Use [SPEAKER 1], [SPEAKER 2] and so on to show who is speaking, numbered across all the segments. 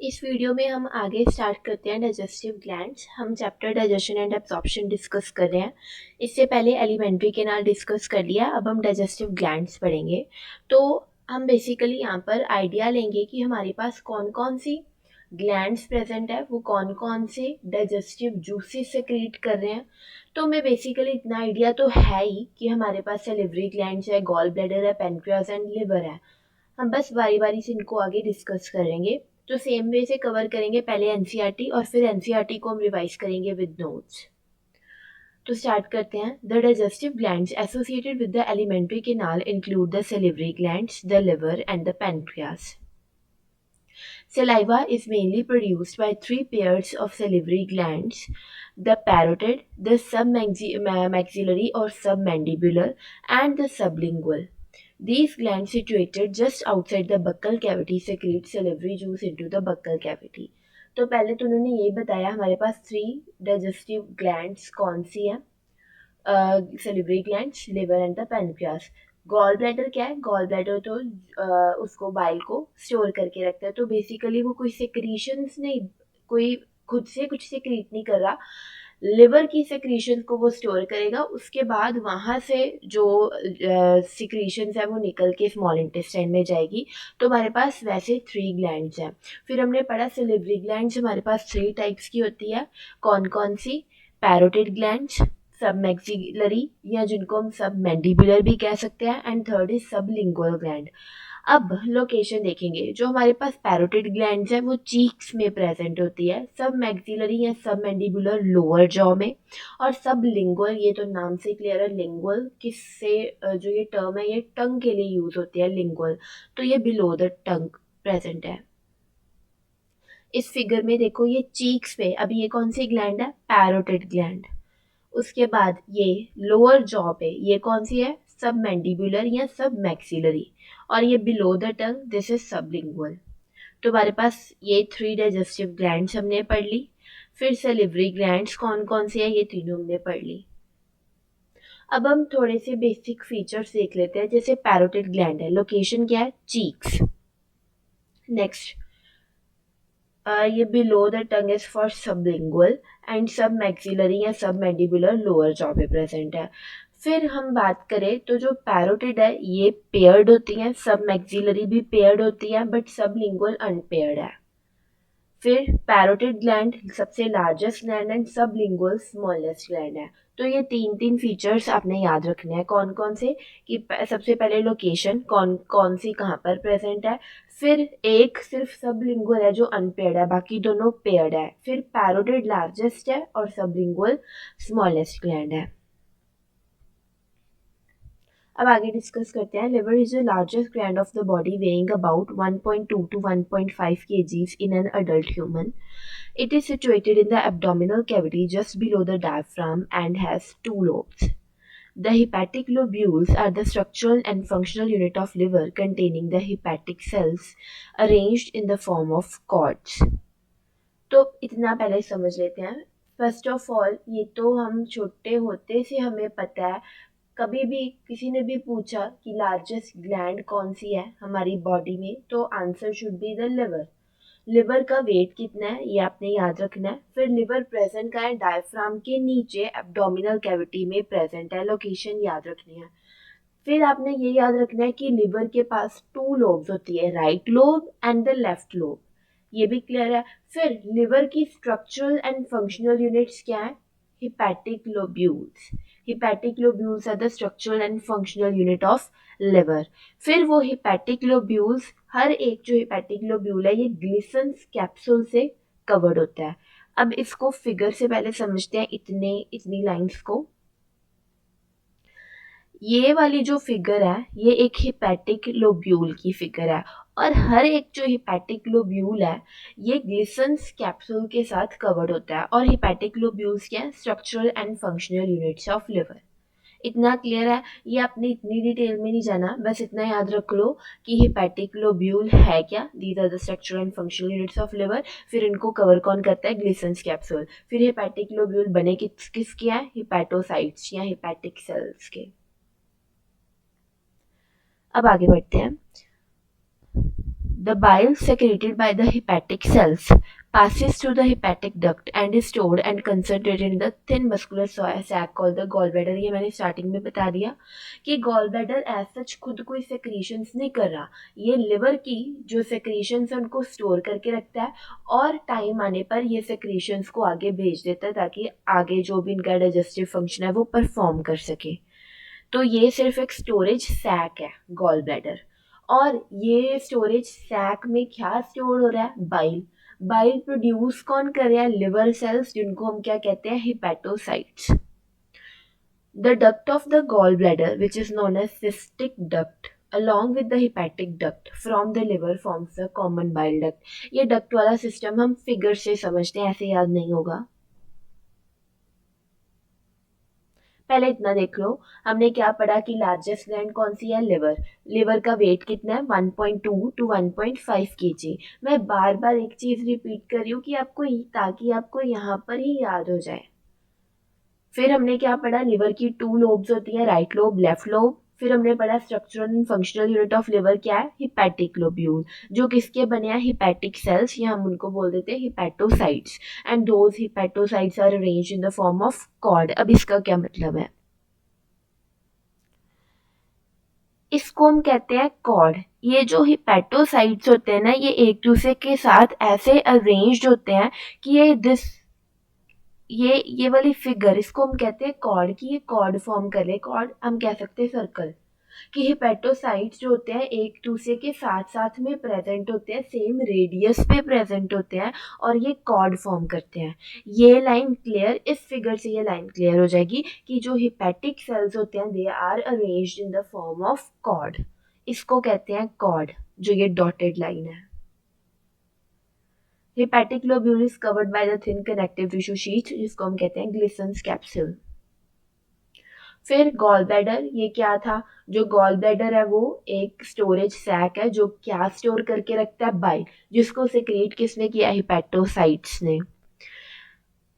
[SPEAKER 1] इस वीडियो में हम आगे स्टार्ट करते हैं डाइजेस्टिव ग्लैंड्स। हम chapter digestion and absorption discuss कर रहे हैं। इससे पहले एलिमेंट्री केनाल डिस्कस कर लिया, अब हम डाइजेस्टिव ग्लैंड्स पढ़ेंगे। तो हम बेसिकली यहाँ पर आइडिया लेंगे कि हमारे पास कौन कौन सी ग्लैंड्स प्रेजेंट है, वो कौन कौन से डाइजेस्टिव जूसेस सेक्रीट कर रहे हैं। तो हमें बेसिकली इतना आइडिया तो है ही कि हमारे पास सेलिवरी ग्लैंड्स है, गॉल ब्लैडर है, पेनक्रियाज एंड लिवर है। हम बस बारी बारी से इनको आगे डिस्कस करेंगे। तो सेम वे से कवर करेंगे, पहले एनसीईआरटी और फिर एनसीईआरटी को हम रिवाइज करेंगे विद नोट्स। तो स्टार्ट करते हैं। The digestive glands associated with the alimentary canal include the salivary glands, the liver and the pancreas. Saliva is mainly produced by three pairs of salivary glands: the parotid, the submaxillary or submandibular, and the sublingual. These glands situated just outside the buccal cavity secrete salivary juice into the buccal cavity. तो पहले तो उन्होंने ये बताया हमारे पास 3 digestive glands कौन सी हैं। Salivary glands, liver and the pancreas. Gall bladder क्या है? गॉल ब्लैडर तो उसको बाइल को स्टोर करके रखता है। तो बेसिकली वो कोई सिक्रीशंस नहीं, कोई खुद से कुछ सिक्रीट नहीं कर रहा, लिवर की सिक्रीशन को वो स्टोर करेगा। उसके बाद वहाँ से जो सिक्रीशंस है वो निकल के स्मॉल इंटेस्टाइन में जाएगी। तो हमारे पास वैसे 3 ग्लैंड्स हैं। फिर हमने पढ़ा सेलिवरी ग्लैंड्स हमारे पास 3 टाइप्स की होती है। कौन कौन सी? पैरोटिड ग्लैंड्स, सब मैक्सिलरी या जिनको हम सब मैंडिबुलर भी कह सकते हैं, एंड थर्ड इज सब लिंगुअल ग्लैंड। अब लोकेशन देखेंगे। जो हमारे पास पैरोटिड ग्लैंड्स है वो चीक्स में प्रेजेंट होती है, सब मैक्सिलरी या सब मैंडिबुलर लोअर जॉ में, और सब लिंगुअल, ये तो नाम से क्लियर है, लिंगुअल किससे जो ये टर्म है ये टंग के लिए यूज होती है, लिंगुअल, तो ये बिलो द टंग प्रेजेंट है। इस फिगर में देखो ये चीक्स पे, अब ये कौन सी ग्लैंड है? Parotid gland. उसके बाद ये लोअर जॉ पे ये कौन सी है? सब मैंडिबुलर या सब मैक्सिलरी। और ये below the tongue, this is sublingual. तो हमारे पास ये 3 डाइजेस्टिव ग्लैंड्स हमने पढ़ ली। फिर सेलिवरी ग्लैंड्स कौन कौन से हैं, ये तीनों हमने पढ़ ली। अब हम थोड़े से बेसिक फीचर्स देख लेते हैं। जैसे पैरोटिड ग्लैंड है, लोकेशन क्या है? चीक्स। नेक्स्ट, ये below the tongue is for sublingual, and सब मैक्सिलरी या सब मैंडिबुलर लोअर जॉ पे प्रेजेंट है। फिर हम बात करें तो जो पैरोटिड है ये पेयर्ड होती हैं, सब मैक्सिलरी भी पेयर्ड होती है, बट सबलिंगुअल अनपेयर्ड है। फिर पैरोटिड ग्लैंड सबसे largest gland and sublingual smallest gland है। तो ये 3 फीचर्स आपने याद रखने हैं। कौन कौन से? कि सबसे पहले लोकेशन, कौन कौन सी कहाँ पर प्रेजेंट है। फिर एक सिर्फ सबलिंगुअल है जो अनपेयर्ड है, बाकी दोनों पेयर्ड है। फिर पैरोटिड लार्जेस्ट है और सबलिंगुअल स्मॉलेस्ट ग्लैंड है। अब आगे डिस्कस करते हैं। Liver is the largest gland of the body, weighing about 1.2 to 1.5 kgs in an adult human. It is situated in the abdominal cavity just below the diaphragm and has 2 lobes. The hepatic lobules are the structural and functional unit of liver, containing the hepatic cells arranged in the form of cords. तो इतना पहले समझ लेते हैं। First of all ये तो हम छोटे होते से हमें पता है। कभी भी किसी ने भी पूछा कि लार्जेस्ट ग्लैंड कौन सी है हमारी बॉडी में, तो answer should be the liver. Liver का वेट कितना है ये आपने याद रखना है। फिर लिवर प्रेजेंट का है डायफ्राम के नीचे एब्डोमिनल कैविटी में प्रेजेंट है, लोकेशन याद रखनी है। फिर आपने ये याद रखना है कि लिवर के पास 2 लोब्स होती है, right lobe and the left lobe, ये भी क्लियर है। फिर लिवर की स्ट्रक्चरल एंड फंक्शनल यूनिट्स क्या है? hepatic lobules. Hepatic lobules are the structural and functional unit of liver. फिर वो hepatic lobules, हर एक जो hepatic lobule है ये ग्लिसन्स कैप्सूल से कवर्ड होता है। अब इसको फिगर से पहले समझते हैं, इतनी लाइंस को। ये वाली जो फिगर है ये एक हिपैटिक लोब्यूल की फिगर है, और हर एक जो हिपैटिक लोब्यूल है ये ग्लिसन्स कैप्सूल के साथ कवर्ड होता है। और हिपैटिक लोब्यूल्स क्या है? Structural and functional units of liver. इतना क्लियर है? ये आपने इतनी डिटेल में नहीं जाना, बस इतना याद रख लो कि हिपैटिक लोब्यूल है क्या, these are the structural and functional units of liver. फिर इनको कवर कौन करता है? Glisson's capsule. फिर हिपैटिक लोब्यूल बने किसके हैं? हिपैटोसाइट्स या हिपैटिक सेल्स के। अब आगे बढ़ते हैं। The bile secreted by the hepatic cells passes through the hepatic duct and is stored and concentrated in the thin muscular sac called the gallbladder. ये मैंने स्टार्टिंग में बता दिया कि gallbladder एज सच खुद कोई secretions नहीं कर रहा, ये लिवर की जो secretions है उनको स्टोर करके रखता है और टाइम आने पर ये secretions को आगे भेज देता है ताकि आगे जो भी इनका डाइजेस्टिव फंक्शन है वो परफॉर्म कर सके. तो ये सिर्फ एक स्टोरेज सैक है गॉल ब्लैडर. और ये स्टोरेज सैक में क्या स्टोर हो रहा है? बाइल. बाइल प्रोड्यूस कौन कर रहा है? लिवर सेल्स, जिनको हम क्या कहते हैं? Hepatocytes. The duct of the gall bladder which is known as cystic duct along with the hepatic duct from the liver forms the common bile duct. ये डक्ट वाला सिस्टम हम फिगर से समझते हैं, ऐसे याद नहीं होगा. पहले इतना देख लो, हमने क्या पढ़ा कि लार्जेस्ट ग्लैंड कौन सी है? लिवर. लिवर का वेट कितना है? 1.2 टू 1.5 kg. मैं बार बार एक चीज रिपीट कर रही हूँ कि आपको ताकि आपको यहाँ पर ही याद हो जाए. फिर हमने क्या पढ़ा? लिवर की 2 लोब्स होती है, राइट लोब, लेफ्ट लोब. फिर हमने पढ़ा structural and functional unit of liver क्या है? हिपैटिक लोब्यूल, जो किसके बने हैं? हिपैटिक सेल्स, या हम उनको बोल देते हैं hepatocytes. And those hepatocytes are arranged in the form of cord. अब इसका क्या मतलब है? इसको हम कहते हैं कॉर्ड. ये जो हिपैटोसाइट्स होते हैं ना, ये एक दूसरे के साथ ऐसे अरेंज्ड होते हैं कि ये वाली फिगर, इसको हम कहते हैं कॉर्ड, कि ये कॉर्ड फॉर्म कर ले. कॉर्ड हम कह सकते हैं सर्कल, कि हिपैटोसाइट्स जो होते हैं एक दूसरे के साथ साथ में प्रेजेंट होते हैं, सेम रेडियस पे प्रेजेंट होते हैं और ये कॉर्ड फॉर्म करते हैं. ये लाइन क्लियर? इस फिगर से ये लाइन क्लियर हो जाएगी कि जो हिपैटिक सेल्स होते हैं they are arranged in the form of cord. इसको कहते हैं कॉर्ड, जो ये डॉटेड लाइन है. Hepatic lobule is covered by the thin connective tissue sheet, जिसको हम कहते हैं ग्लिसन्स कैप्सूल. फिर गॉल ब्लैडर, ये क्या था? जो गॉल ब्लैडर है वो एक स्टोरेज सैक है जो क्या स्टोर करके रखता है? बाइल, जिसको सिक्रीट किसने किया? हिपैटोसाइट्स ने.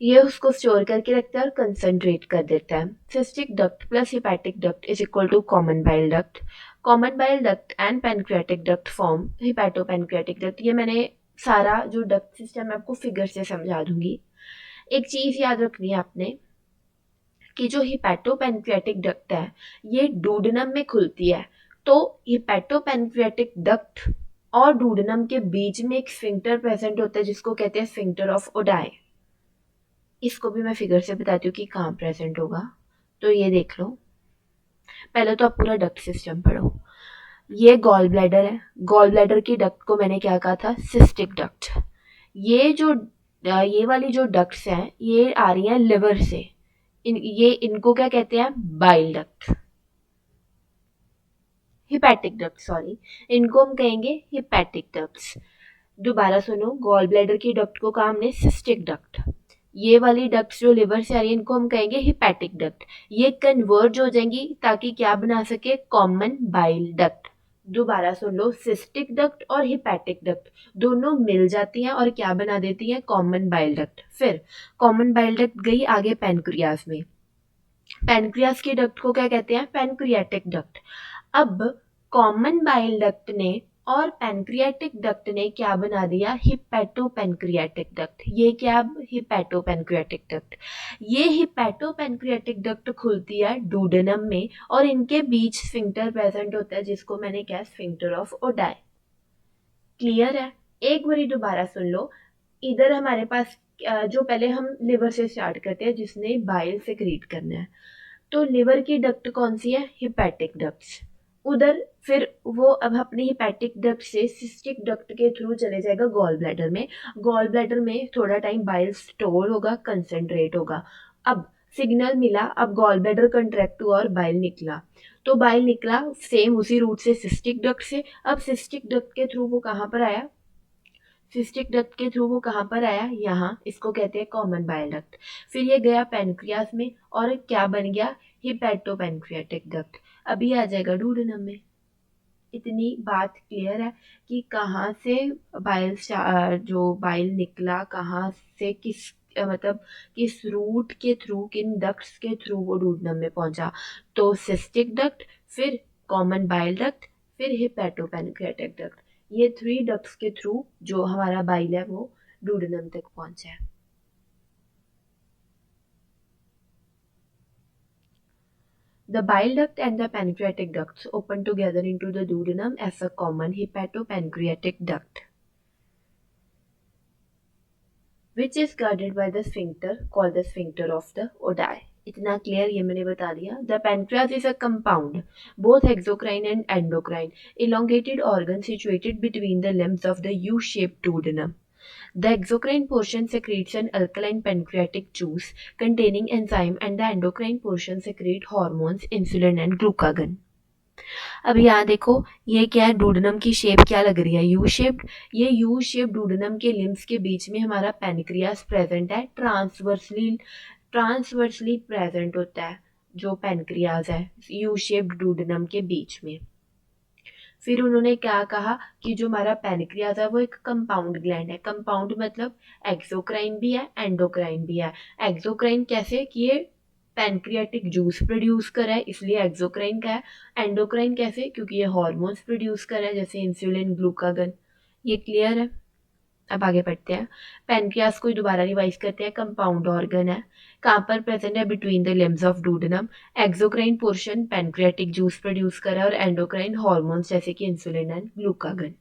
[SPEAKER 1] ये उसको स्टोर करके रखता है और कंसंट्रेट कर देता है. Cystic duct plus hepatic duct is equal to common bile duct. Common bile duct and pancreatic duct form hepatopancreatic duct. ये मैंने सारा जो डक्ट सिस्टम है आपको फिगर से समझा दूंगी. एक चीज याद रखनी है आपने कि जो हिपैटोपैनक्रियाटिक डक्ट है ये डूडेनम में खुलती है. तो हिपैटोपैनक्रियाटिक डक्ट और डूडेनम के बीच में एक स्फिंक्टर प्रेजेंट होता है जिसको कहते हैं स्फिंक्टर ऑफ ओडाई. इसको भी मैं फिगर से बताती हूँ कि कहाँ प्रेजेंट होगा. तो ये देख लो, पहले तो आप पूरा डक्ट सिस्टम पढ़ो. ये गॉल ब्लैडर है. गॉल ब्लैडर की डक्ट को मैंने क्या कहा था? Cystic duct. ये वाली जो डक्ट्स हैं ये आ रही हैं लिवर से. इनको क्या कहते हैं? Bile duct. Hepatic duct, sorry, इनको हम कहेंगे हिपैटिक डक्ट्स. दोबारा सुनो, गॉल ब्लैडर की डक्ट को कहा हमने सिस्टिक डक्ट. ये वाली डक्ट्स जो लिवर से आ रही है इनको हम कहेंगे हिपैटिक डक्ट. ये कन्वर्ज हो जाएंगी ताकि क्या बना सके? Common bile duct. दोबारा सुन लो, सिस्टिक डक्ट और हिपैटिक डक्ट दोनों मिल जाती हैं और क्या बना देती हैं? Common bile duct. फिर कॉमन बाइल डक्ट गई आगे पैनक्रियाज में. पैनक्रियाज की डक्ट को क्या कहते हैं? Pancreatic duct. अब कॉमन बाइल डक्ट ने और पैनक्रियाटिक डक्ट ने क्या बना दिया? हिपैटोपैनक्रियाटिक डक्ट. ये क्या? हिपैटोपैनक्रियाटिक डक्ट. ये हिपैटोपैनक्रियाटिक डक्ट खुलती है डूडेनम में और इनके बीच स्फिंक्टर प्रेजेंट होता है जिसको मैंने क्या? Sphincter of Oddi. क्लियर है? एक बारी दोबारा सुन लो. इधर हमारे पास जो पहले हम लिवर से स्टार्ट करते हैं जिसने बाइल सेक्रीट करना है. तो लिवर की डक्ट कौन सी है? Hepatic ducts. उधर फिर वो अब अपनी हिपैटिक डक्ट से सिस्टिक डक्ट के थ्रू चले जाएगा गॉल ब्लैडर में. गॉल ब्लैडर में थोड़ा टाइम बाइल स्टोर होगा, कंसंट्रेट होगा. अब सिग्नल मिला, अब गॉल ब्लैडर कंट्रैक्ट हुआ और बाइल निकला. तो बाइल निकला सेम उसी रूट से सिस्टिक डक्ट से. अब सिस्टिक डक्ट के थ्रू वो कहाँ पर आया? सिस्टिक डक्ट के थ्रू वो कहाँ पर आया? यहाँ. इसको कहते हैं कॉमन बाइल डक्ट. फिर ये गया पैनक्रियास में और क्या बन गया? हिपैटोपैनक्रियाटिक डक्ट. अभी आ जाएगा डूडेनम में. इतनी बात क्लियर है कि कहाँ से बाइल जो बाइल निकला, कहाँ से मतलब किस रूट के थ्रू, किन डक्ट्स के थ्रू वो डूडेनम में पहुंचा. तो सिस्टिक डक्ट, फिर कॉमन बाइल डक्ट, फिर हिपैटोपैनक्रियाटिक डक्ट. ये 3 डक्ट्स के थ्रू जो हमारा बाइल है वो डूडेनम तक पहुंचा है। The bile duct and the pancreatic ducts open together into the duodenum as a common hepatopancreatic duct, which is guarded by the sphincter called the sphincter of the Oddi. इतना clear ये मैंने बता दिया। The pancreas is a compound, both exocrine and endocrine, elongated organ situated between the limbs of the U-shaped duodenum. The exocrine portion secretes an alkaline pancreatic juice containing enzyme and the endocrine portion secrete hormones, insulin and glucagon. अब यहाँ देखो ये क्या है, डूडनम की shape क्या लग रही है, यू शेप्ड। ये यू शेप डूडनम के लिम्स के बीच में हमारा पेनक्रियास प्रेजेंट है, ट्रांसवर्सली प्रेजेंट होता है जो पेनक्रियास है यू शेप्ड डूडनम के बीच में। फिर उन्होंने क्या कहा कि जो हमारा पैनक्रियाज है वो एक कंपाउंड ग्लैंड है। कंपाउंड मतलब एक्सोक्राइन भी है एंडोक्राइन भी है। एक्सोक्राइन कैसे कि ये पैनक्रियाटिक जूस प्रोड्यूस कर है इसलिए एक्सोक्राइन का है। एंडोक्राइन कैसे क्योंकि ये हॉर्मोन्स प्रोड्यूस कर है जैसे इंसुलिन ग्लूकागन। ये क्लियर है। अब आगे बढ़ते हैं। पैनक्रियास को दोबारा रिवाइज करते हैं। कंपाउंड ऑर्गन है, कहाँ पर प्रेजेंट है, between the limbs of duodenum. Exocrine portion pancreatic juice produce कर रहा है और एंडोक्राइन हॉर्मोन्स जैसे कि इंसुलिन एंड ग्लूकागन।